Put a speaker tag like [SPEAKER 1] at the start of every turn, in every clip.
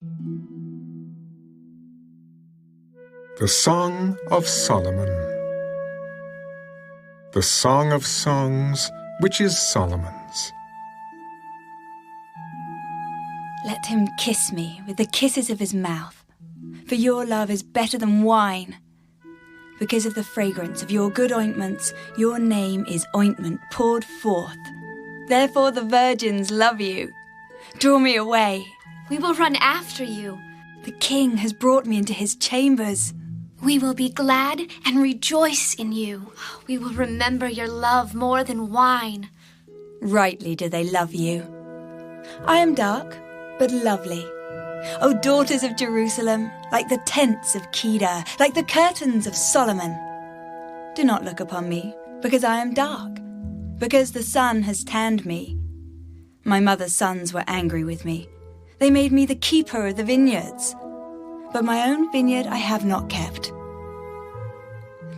[SPEAKER 1] The Song of Solomon. The Song of Songs, which is Solomon's.
[SPEAKER 2] Let him kiss me with the kisses of his mouth, for your love is better than wine. Because of the fragrance of your good ointments, your name is ointment poured forth. Therefore the virgins love you. Draw me away.
[SPEAKER 3] We will run after you.
[SPEAKER 2] The king has brought me into his chambers.
[SPEAKER 3] We will be glad and rejoice in you. We will remember your love more than wine.
[SPEAKER 2] Rightly do they love you. I am dark, but lovely. O daughters of Jerusalem, like the tents of Kedar, like the curtains of Solomon. Do not look upon me, because I am dark, because the sun has tanned me. My mother's sons were angry with me. They made me the keeper of the vineyards. But my own vineyard I have not kept.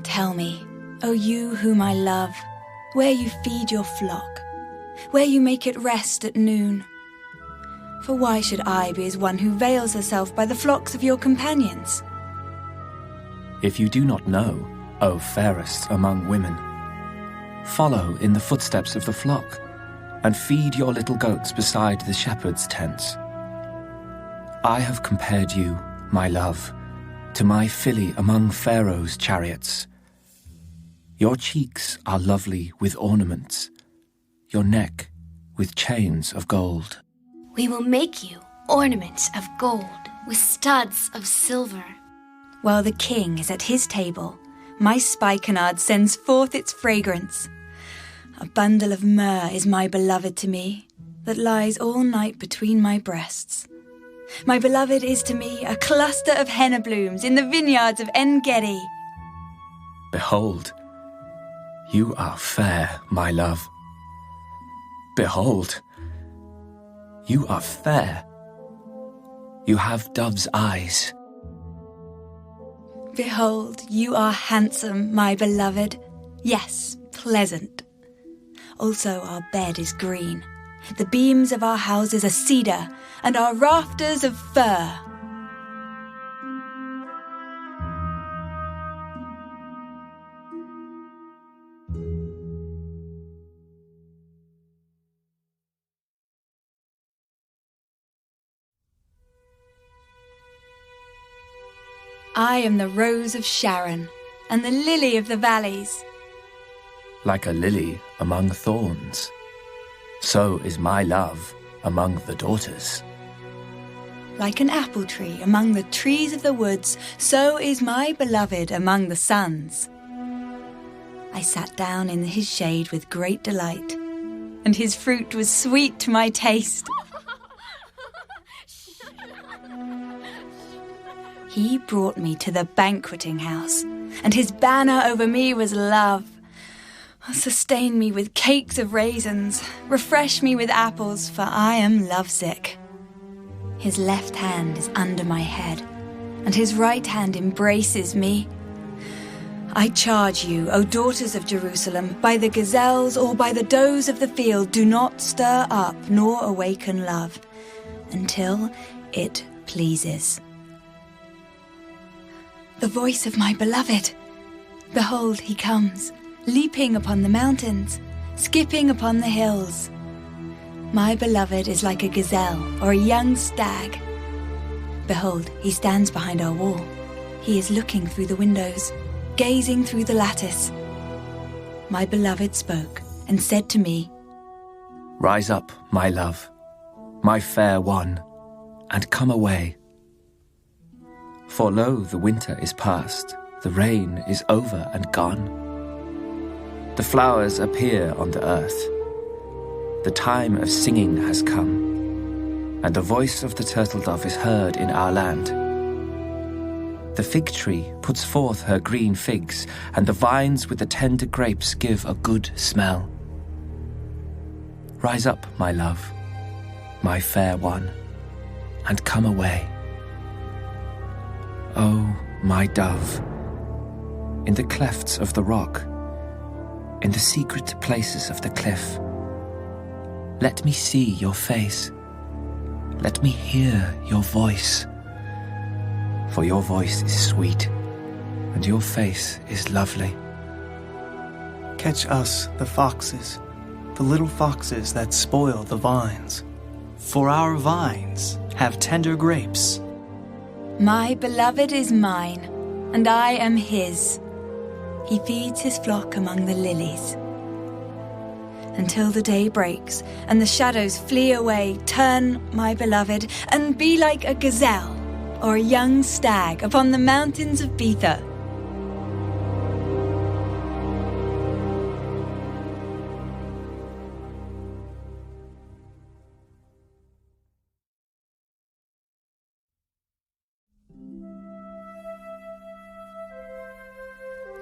[SPEAKER 2] Tell me, O you whom I love, where you feed your flock, where you make it rest at noon. For why should I be as one who veils herself by the flocks of your companions?
[SPEAKER 4] If you do not know, O fairest among women, follow in the footsteps of the flock, and feed your little goats beside the shepherd's tents. I have compared you, my love, to my filly among Pharaoh's chariots. Your cheeks are lovely with ornaments, your neck with chains of gold.
[SPEAKER 3] We will make you ornaments of gold with studs of silver.
[SPEAKER 2] While the king is at his table, my spikenard sends forth its fragrance. A bundle of myrrh is my beloved to me, that lies all night between my breasts. My beloved is to me a cluster of henna blooms in the vineyards of En-Gedi.
[SPEAKER 4] Behold, you are fair, my love. Behold, you are fair. You have dove's eyes.
[SPEAKER 2] Behold, you are handsome, my beloved. Yes, pleasant. Also our bed is green. The beams of our houses are cedar, and our rafters of fir. I am the rose of Sharon, and the lily of the valleys.
[SPEAKER 4] Like a lily among thorns, so is my love among the daughters.
[SPEAKER 2] Like an apple tree among the trees of the woods, so is my beloved among the sons. I sat down in his shade with great delight, and his fruit was sweet to my taste. He brought me to the banqueting house, and his banner over me was love. Sustain me with cakes of raisins, refresh me with apples, for I am lovesick. His left hand is under my head, and his right hand embraces me. I charge you, O daughters of Jerusalem, by the gazelles or by the does of the field, do not stir up nor awaken love, until it pleases. The voice of my beloved. Behold, he comes, leaping upon the mountains, skipping upon the hills. My beloved is like a gazelle or a young stag. Behold, he stands behind our wall. He is looking through the windows, gazing through the lattice. My beloved spoke and said to me,
[SPEAKER 4] Rise up, my love, my fair one, and come away. For lo, the winter is past, the rain is over and gone. The flowers appear on the earth. The time of singing has come, and the voice of the turtle dove is heard in our land. The fig tree puts forth her green figs, and the vines with the tender grapes give a good smell. Rise up, my love, my fair one, and come away. Oh, my dove, in the clefts of the rock, in the secret places of the cliff, let me see your face. Let me hear your voice, for your voice is sweet, and your face is lovely.
[SPEAKER 5] Catch us, the foxes, the little foxes that spoil the vines. For our vines have tender grapes.
[SPEAKER 2] My beloved is mine, and I am his. He feeds his flock among the lilies. Until the day breaks and the shadows flee away, turn, my beloved, and be like a gazelle or a young stag upon the mountains of Bether.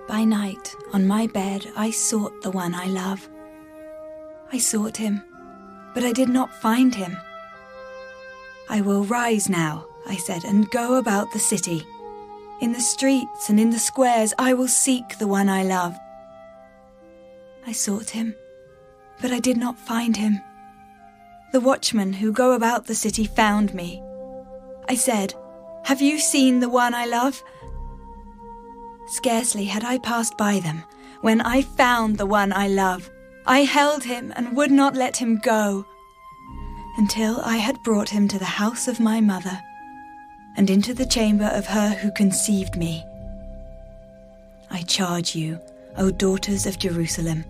[SPEAKER 2] By night, on my bed, I sought the one I love. I sought him, but I did not find him. I will rise now, I said, and go about the city. In the streets and in the squares, I will seek the one I love. I sought him, but I did not find him. The watchmen who go about the city found me. I said, "Have you seen the one I love?" Scarcely had I passed by them when I found the one I love. I held him and would not let him go until I had brought him to the house of my mother and into the chamber of her who conceived me. I charge you, O daughters of Jerusalem,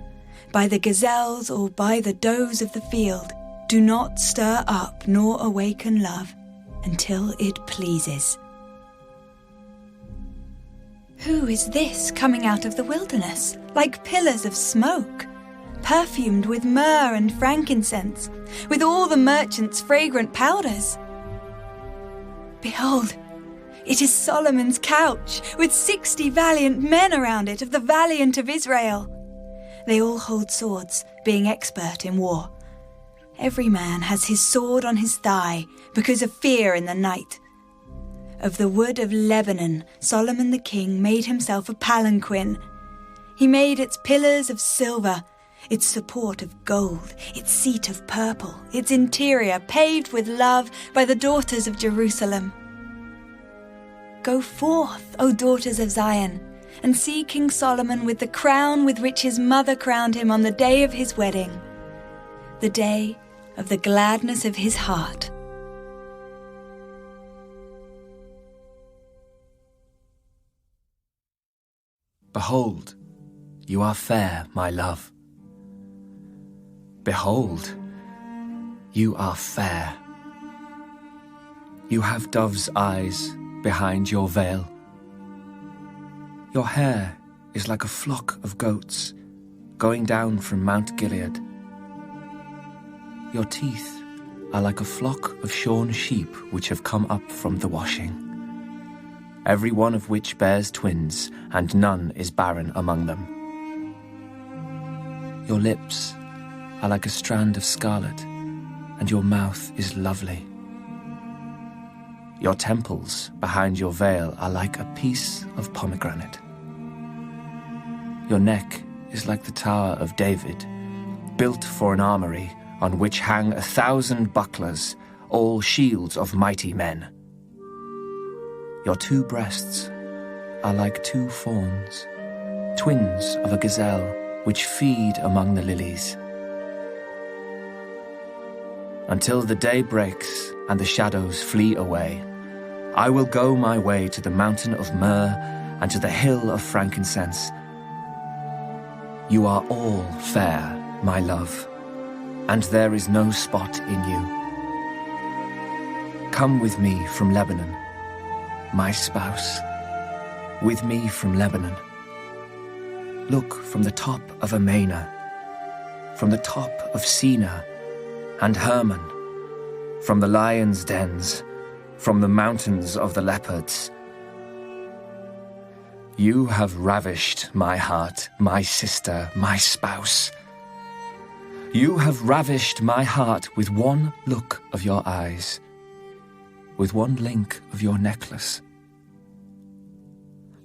[SPEAKER 2] by the gazelles or by the does of the field, do not stir up nor awaken love until it pleases. Who is this coming out of the wilderness, like pillars of smoke, perfumed with myrrh and frankincense, with all the merchants' fragrant powders? Behold, it is Solomon's couch, with 60 valiant men around it of the valiant of Israel. They all hold swords, being expert in war. Every man has his sword on his thigh, because of fear in the night. Of the wood of Lebanon, Solomon the king made himself a palanquin. He made its pillars of silver, its support of gold, its seat of purple, its interior paved with love by the daughters of Jerusalem. Go forth, O daughters of Zion, and see King Solomon with the crown with which his mother crowned him on the day of his wedding, the day of the gladness of his heart.
[SPEAKER 4] Behold, you are fair, my love. Behold, you are fair. You have dove's eyes behind your veil. Your hair is like a flock of goats going down from Mount Gilead. Your teeth are like a flock of shorn sheep which have come up from the washing, every one of which bears twins, and none is barren among them. Your lips are like a strand of scarlet, and your mouth is lovely. Your temples behind your veil are like a piece of pomegranate. Your neck is like the Tower of David, built for an armory on which hang 1,000 bucklers, all shields of mighty men. Your 2 breasts are like 2 fawns, twins of a gazelle, which feed among the lilies. Until the day breaks and the shadows flee away, I will go my way to the mountain of myrrh and to the hill of frankincense. You are all fair, my love, and there is no spot in you. Come with me from Lebanon, my spouse, with me from Lebanon. Look from the top of Amana, from the top of Sina and Hermon, from the lions' dens, from the mountains of the leopards. You have ravished my heart, my sister, my spouse. You have ravished my heart with one look of your eyes, with one link of your necklace.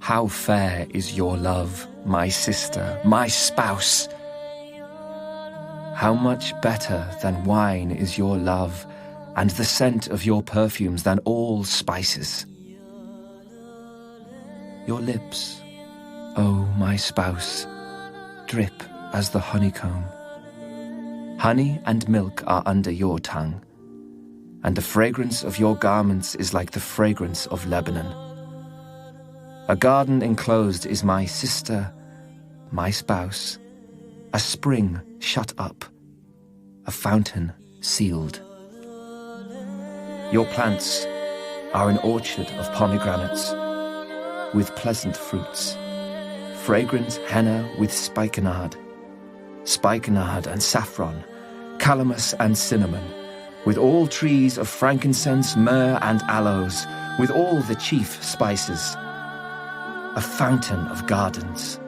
[SPEAKER 4] How fair is your love, my sister, my spouse! How much better than wine is your love, and the scent of your perfumes than all spices. Your lips, O my spouse, drip as the honeycomb. Honey and milk are under your tongue, and the fragrance of your garments is like the fragrance of Lebanon. A garden enclosed is my sister, my spouse, a spring shut up, a fountain sealed. Your plants are an orchard of pomegranates with pleasant fruits, fragrant henna with spikenard and saffron, calamus and cinnamon, with all trees of frankincense, myrrh and aloes, with all the chief spices. A fountain of gardens,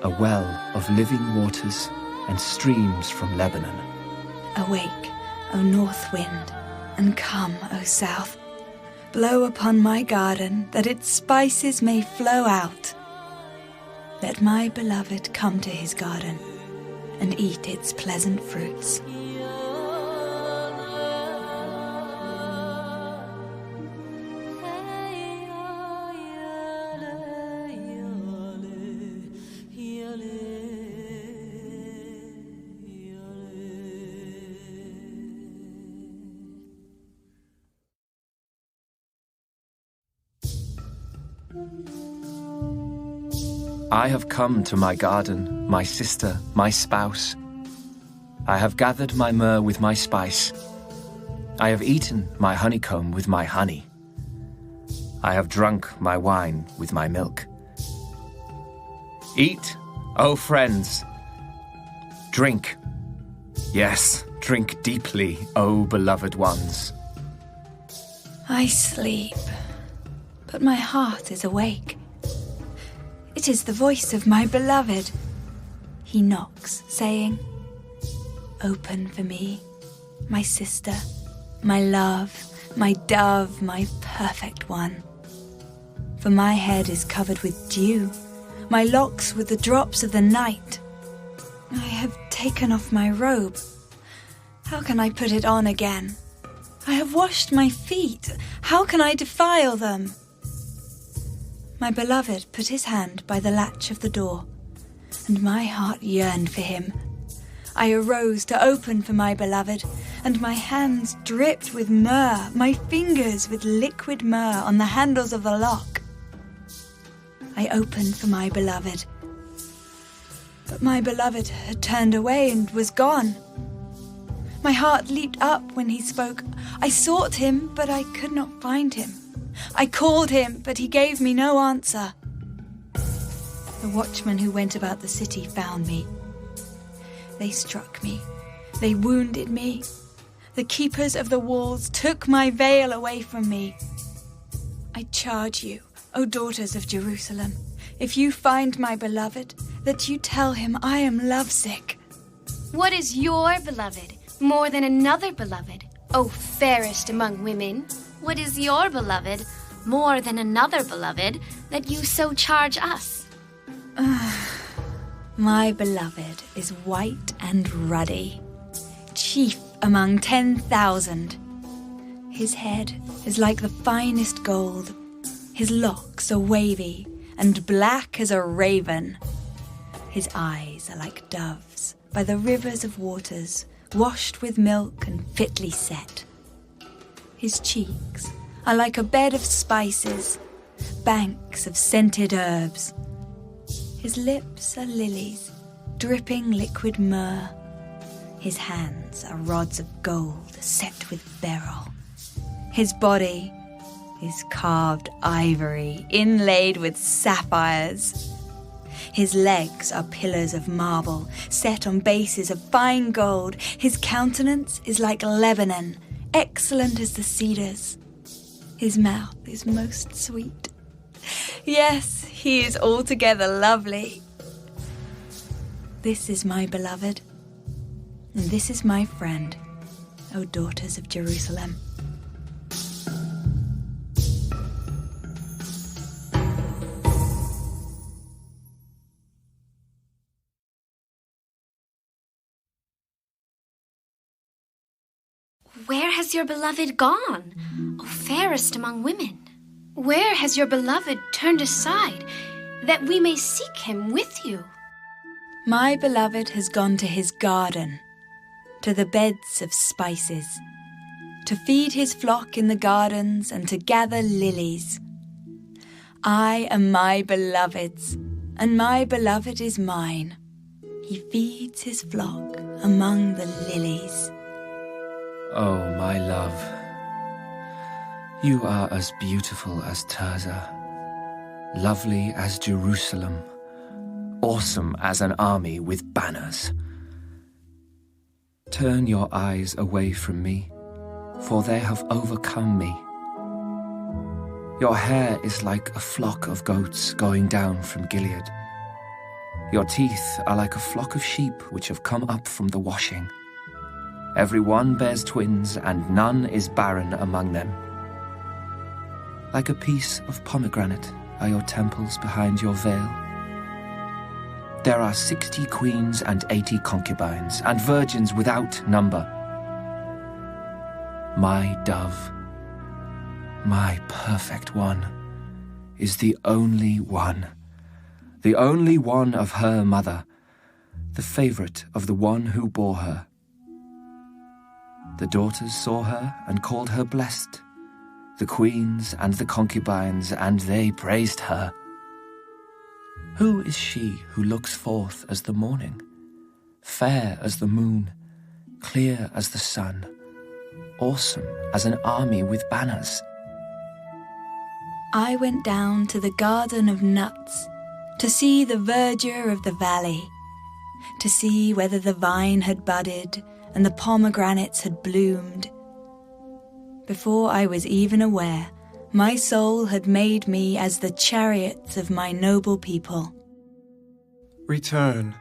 [SPEAKER 4] a well of living waters and streams from Lebanon.
[SPEAKER 2] Awake, O north wind, and come, O south. Blow upon my garden, that its spices may flow out. Let my beloved come to his garden and eat its pleasant fruits.
[SPEAKER 4] I have come to my garden, my sister, my spouse. I have gathered my myrrh with my spice. I have eaten my honeycomb with my honey. I have drunk my wine with my milk. Eat, O friends. Drink. Yes, drink deeply, O beloved ones.
[SPEAKER 2] I sleep, but my heart is awake. It is the voice of my beloved. He knocks, saying, "Open for me, my sister, my love, my dove, my perfect one. For my head is covered with dew, my locks with the drops of the night. I have taken off my robe. How can I put it on again? I have washed my feet. How can I defile them?" My beloved put his hand by the latch of the door, and my heart yearned for him. I arose to open for my beloved, and my hands dripped with myrrh, my fingers with liquid myrrh on the handles of the lock. I opened for my beloved, but my beloved had turned away and was gone. My heart leaped up when he spoke. I sought him, but I could not find him. I called him, but he gave me no answer. The watchmen who went about the city found me. They struck me. They wounded me. The keepers of the walls took my veil away from me. I charge you, O daughters of Jerusalem, if you find my beloved, that you tell him I am lovesick.
[SPEAKER 3] What is your beloved more than another beloved, O fairest among women? What is your beloved more than another beloved, that you so charge us?
[SPEAKER 2] My beloved is white and ruddy, chief among 10,000. His head is like the finest gold. His locks are wavy and black as a raven. His eyes are like doves by the rivers of waters, washed with milk and fitly set. His cheeks are like a bed of spices, banks of scented herbs. His lips are lilies, dripping liquid myrrh. His hands are rods of gold set with beryl. His body is carved ivory, inlaid with sapphires. His legs are pillars of marble, set on bases of fine gold. His countenance is like Lebanon, excellent as the cedars. His mouth is most sweet. Yes, he is altogether lovely. This is my beloved, and this is my friend, O daughters of Jerusalem.
[SPEAKER 3] Where has is your beloved gone, O fairest among women? Where has your beloved turned aside, that we may seek him with you?
[SPEAKER 2] My beloved has gone to his garden, to the beds of spices, to feed his flock in the gardens and to gather lilies. I am my beloved's, and my beloved is mine. He feeds his flock among the lilies.
[SPEAKER 4] Oh, my love, you are as beautiful as Tirzah, lovely as Jerusalem, awesome as an army with banners. Turn your eyes away from me, for they have overcome me. Your hair is like a flock of goats going down from Gilead. Your teeth are like a flock of sheep which have come up from the washing. Every one bears twins, and none is barren among them. Like a piece of pomegranate are your temples behind your veil. There are 60 queens and 80 concubines, and virgins without number. My dove, my perfect one, is the only one of her mother, the favourite of the one who bore her. The daughters saw her and called her blessed, the queens and the concubines, and they praised her. Who is she who looks forth as the morning, fair as the moon, clear as the sun, awesome as an army with banners?
[SPEAKER 2] I went down to the garden of nuts to see the verdure of the valley, to see whether the vine had budded and the pomegranates had bloomed. Before I was even aware, my soul had made me as the chariots of my noble people.
[SPEAKER 5] Return,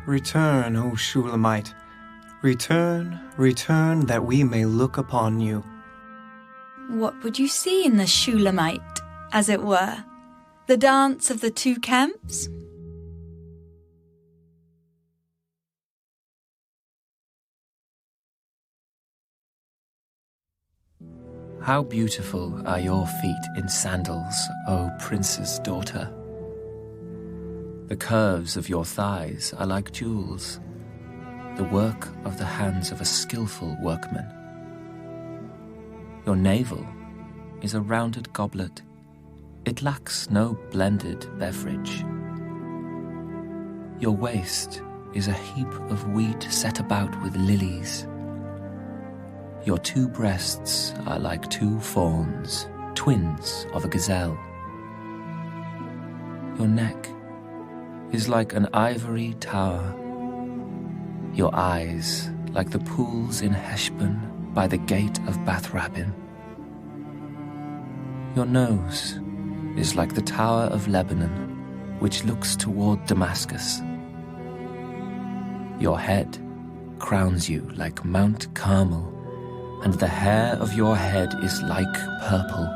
[SPEAKER 5] return, O Shulamite. Return, return, that we may look upon you.
[SPEAKER 2] What would you see in the Shulamite, as it were? The dance of the two camps?
[SPEAKER 4] How beautiful are your feet in sandals, O prince's daughter. The curves of your thighs are like jewels, the work of the hands of a skillful workman. Your navel is a rounded goblet. It lacks no blended beverage. Your waist is a heap of wheat set about with lilies. Your two breasts are like two fawns, twins of a gazelle. Your neck is like an ivory tower. Your eyes like the pools in Heshbon by the gate of Bath Rabbim. Your nose is like the tower of Lebanon, which looks toward Damascus. Your head crowns you like Mount Carmel, and the hair of your head is like purple.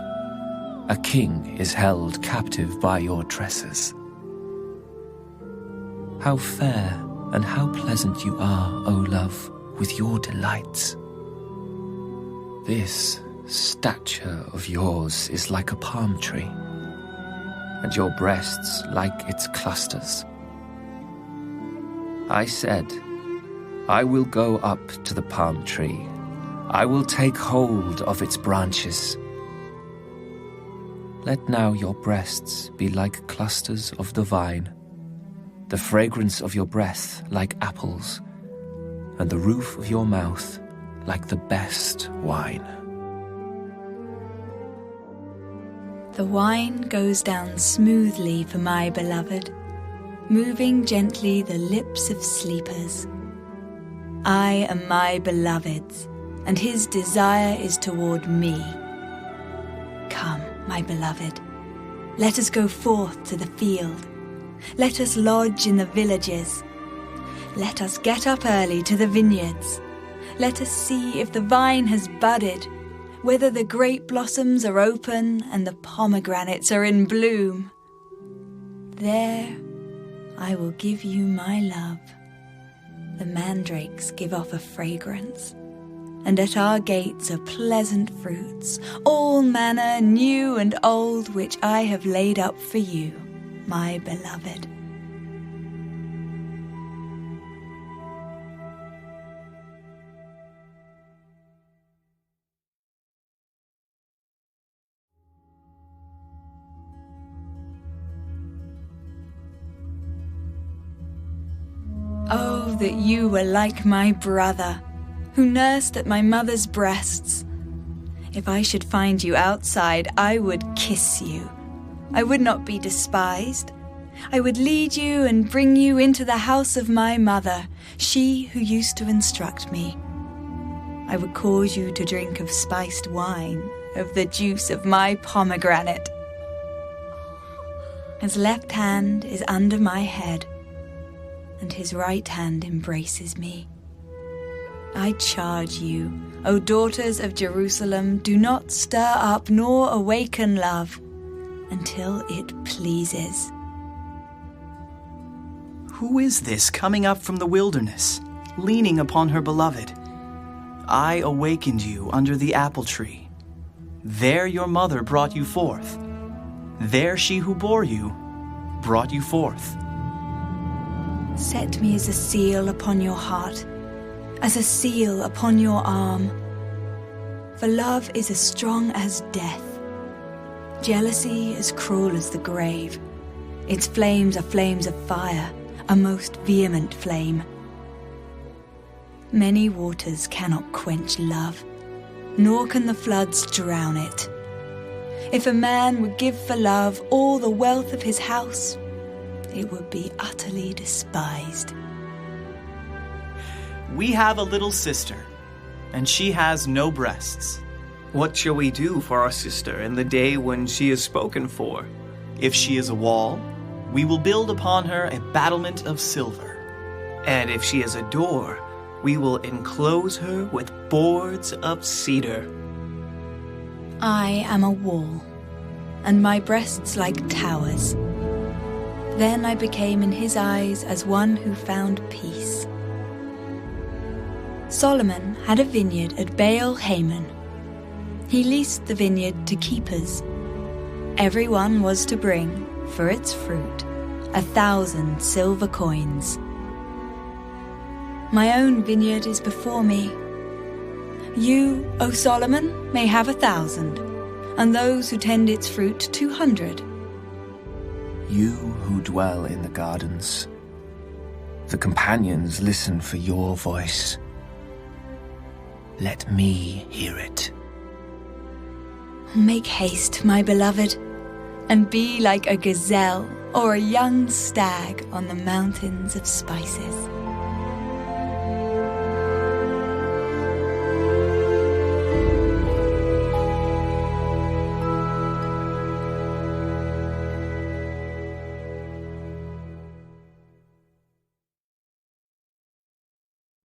[SPEAKER 4] A king is held captive by your tresses. How fair and how pleasant you are, O love, with your delights. This stature of yours is like a palm tree, and your breasts like its clusters. I said, I will go up to the palm tree. I will take hold of its branches. Let now your breasts be like clusters of the vine, the fragrance of your breath like apples, and the roof of your mouth like the best wine.
[SPEAKER 2] The wine goes down smoothly for my beloved, moving gently the lips of sleepers. I am my beloved's, and his desire is toward me. Come, my beloved, let us go forth to the field. Let us lodge in the villages. Let us get up early to the vineyards. Let us see if the vine has budded, whether the grape blossoms are open and the pomegranates are in bloom. There I will give you my love. The mandrakes give off a fragrance, and at our gates are pleasant fruits, all manner new and old, which I have laid up for you, my beloved. Oh, that you were like my brother, who nursed at my mother's breasts. If I should find you outside, I would kiss you. I would not be despised. I would lead you and bring you into the house of my mother, she who used to instruct me. I would cause you to drink of spiced wine, of the juice of my pomegranate. His left hand is under my head, and his right hand embraces me. I charge you, O daughters of Jerusalem, do not stir up nor awaken love until it pleases.
[SPEAKER 5] Who is this coming up from the wilderness, leaning upon her beloved? I awakened you under the apple tree. There your mother brought you forth. There she who bore you brought you forth.
[SPEAKER 2] Set me as a seal upon your heart, as a seal upon your arm. For love is as strong as death, jealousy as cruel as the grave. Its flames are flames of fire, a most vehement flame. Many waters cannot quench love, nor can the floods drown it. If a man would give for love all the wealth of his house, it would be utterly despised.
[SPEAKER 5] We have a little sister, and she has no breasts.
[SPEAKER 6] What shall we do for our sister in the day when she is spoken for?
[SPEAKER 5] If she is a wall, we will build upon her a battlement of silver.
[SPEAKER 6] And if she is a door, we will enclose her with boards of cedar.
[SPEAKER 2] I am a wall, and my breasts like towers. Then I became in his eyes as one who found peace. Solomon had a vineyard at Baal-Hamon. He leased the vineyard to keepers. Everyone was to bring, for its fruit, 1,000 silver coins. My own vineyard is before me. You, O Solomon, may have 1,000, and those who tend its fruit 200.
[SPEAKER 4] You who dwell in the gardens, the companions listen for your voice. Let me hear it.
[SPEAKER 2] Make haste, my beloved, and be like a gazelle or a young stag on the mountains of spices.